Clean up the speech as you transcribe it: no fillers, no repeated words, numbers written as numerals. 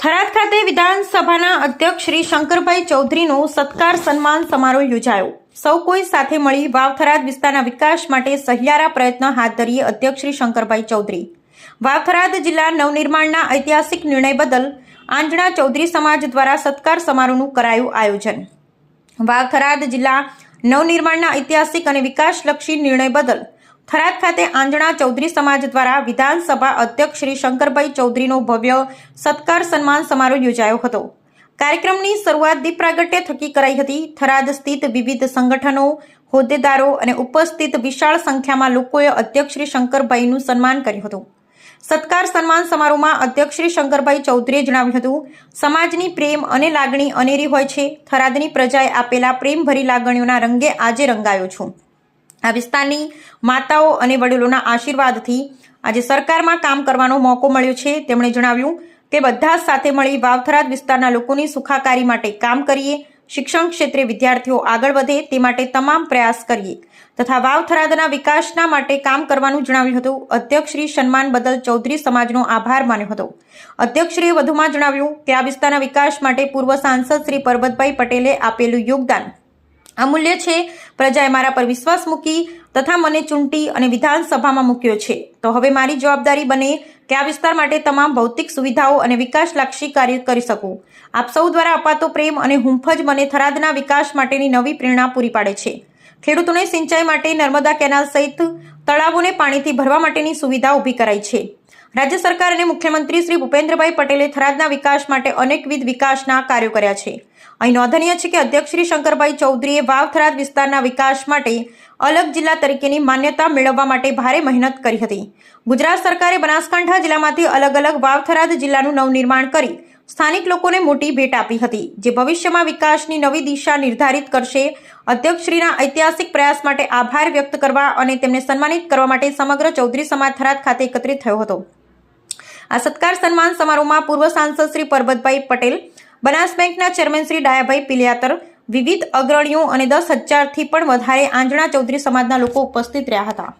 થરાદ ખાતે વિધાનસભાના અધ્યક્ષ શ્રી શંકરભાઈ ચૌધરીનો સત્કાર સન્માન સમારોહ યોજાયો। સૌ કોઈ સાથે મળી વાવ થરાદ વિસ્તારના વિકાસ માટે સહિયારા પ્રયત્ન હાથ ધરીએ। અધ્યક્ષ શ્રી શંકરભાઈ ચૌધરી વાવ થરાદ જિલ્લા નવનિર્માણના ઐતિહાસિક નિર્ણય બદલ આંજણા ચૌધરી સમાજ દ્વારા સત્કાર સમારોહનું કરાયું આયોજન। વાવ થરાદ જિલ્લા નવનિર્માણના ઐતિહાસિક અને વિકાસલક્ષી નિર્ણય બદલ થરાદ ખાતે આંજણા ચૌધરી સમાજ દ્વારા વિધાનસભા અધ્યક્ષ શ્રી શંકરભાઈ ચૌધરીનો ભવ્ય સત્કાર સન્માન સમારોહ યોજાયો હતો। કાર્યક્રમની શરૂઆત દીપ પ્રાગટ્ય થકી કરાઈ હતી। થરાદ સ્થિત વિવિધ સંગઠનો, હોદ્દેદારો અને ઉપસ્થિત વિશાળ સંખ્યામાં લોકોએ અધ્યક્ષ શ્રી શંકરભાઈનું સન્માન કર્યું હતું। સત્કાર સન્માન સમારોહમાં અધ્યક્ષ શ્રી શંકરભાઈ ચૌધરીએ જણાવ્યું હતું, સમાજની પ્રેમ અને લાગણી અનેરી હોય છે। થરાદની પ્રજાએ આપેલા પ્રેમભરી લાગણીઓના રંગે આજે રંગાયો છું। આ વિસ્તારની માતાઓ અને વડીલોના આશીર્વાદથી આજે સરકારમાં કામ કરવાનો મોકો મળ્યો છે। તેમણે જણાવ્યું કે બધા સાથે મળી વાવ થરાદ વિસ્તારના લોકોની સુખાકારી માટે કામ કરીએ, શિક્ષણ ક્ષેત્રે વિદ્યાર્થીઓ આગળ વધે તે માટે તમામ પ્રયાસ કરીએ તથા વાવ થરાદના વિકાસના માટે કામ કરવાનું જણાવ્યું હતું। અધ્યક્ષશ્રી સન્માન બદલ ચૌધરી સમાજનો આભાર માન્યો હતો। અધ્યક્ષશ્રીએ વધુમાં જણાવ્યું કે આ વિસ્તારના વિકાસ માટે પૂર્વ સાંસદ શ્રી પરબતભાઈ પટેલે આપેલું યોગદાન અમૂલ્ય છે। પ્રજાએ મારા પર વિશ્વાસ મૂકી તથા મને ચૂંટી અને વિધાનસભામાં મૂક્યો છે, તો હવે મારી જવાબદારી બને કે આ વિસ્તાર માટે તમામ ભૌતિક સુવિધાઓ અને વિકાસલક્ષી કાર્ય કરી શકું। આપ સૌ દ્વારા અપાતો પ્રેમ અને હુંફ જ મને થરાદના વિકાસ માટેની નવી પ્રેરણા પૂરી પાડે છે। ખેડૂતોને સિંચાઈ માટે નર્મદા કેનાલ સહિત તળાવોને પાણીથી ભરવા માટેની સુવિધા ઊભી કરાઈ છે। રાજ્ય સરકાર અને મુખ્યમંત્રી શ્રી ભૂપેન્દ્રભાઈ પટેલે થરાદના વિકાસ માટે અનેકવિધ વિકાસના કાર્યો કર્યા છે। અહીં નોંધનીય છે કે અધ્યક્ષ શ્રી શંકરભાઈ ચૌધરીએ વાવ થરાદ વિસ્તારના વિકાસ માટે અલગ જિલ્લા તરીકેની માન્યતા મેળવવા માટે ભારે મહેનત કરી હતી। ગુજરાત સરકારે બનાસકાંઠા જિલ્લામાંથી અલગ અલગ વાવ થરાદ જિલ્લાનું નવનિર્માણ કરી સ્થાનિક લોકોને મોટી ભેટ આપી હતી, જે ભવિષ્યમાં વિકાસની નવી દિશા નિર્ધારિત કરશે। અધ્યક્ષશ્રીના ઐતિહાસિક પ્રયાસ માટે આભાર વ્યક્ત કરવા અને તેમને સન્માનિત કરવા માટે સમગ્ર ચૌધરી સમાજ થરાદ ખાતે એકત્રિત થયો હતો। આ સત્કાર સન્માન સમારોહમાં પૂર્વ સાંસદ શ્રી પરબતભાઈ પટેલ, બનાસ બેંકના ચેરમેન શ્રી ડાયાભાઈ પિલિયાતર, વિવિધ અગ્રણીઓ અને 10,000થી પણ વધારે આંજણા ચૌધરી સમાજના લોકો ઉપસ્થિત રહ્યા હતા।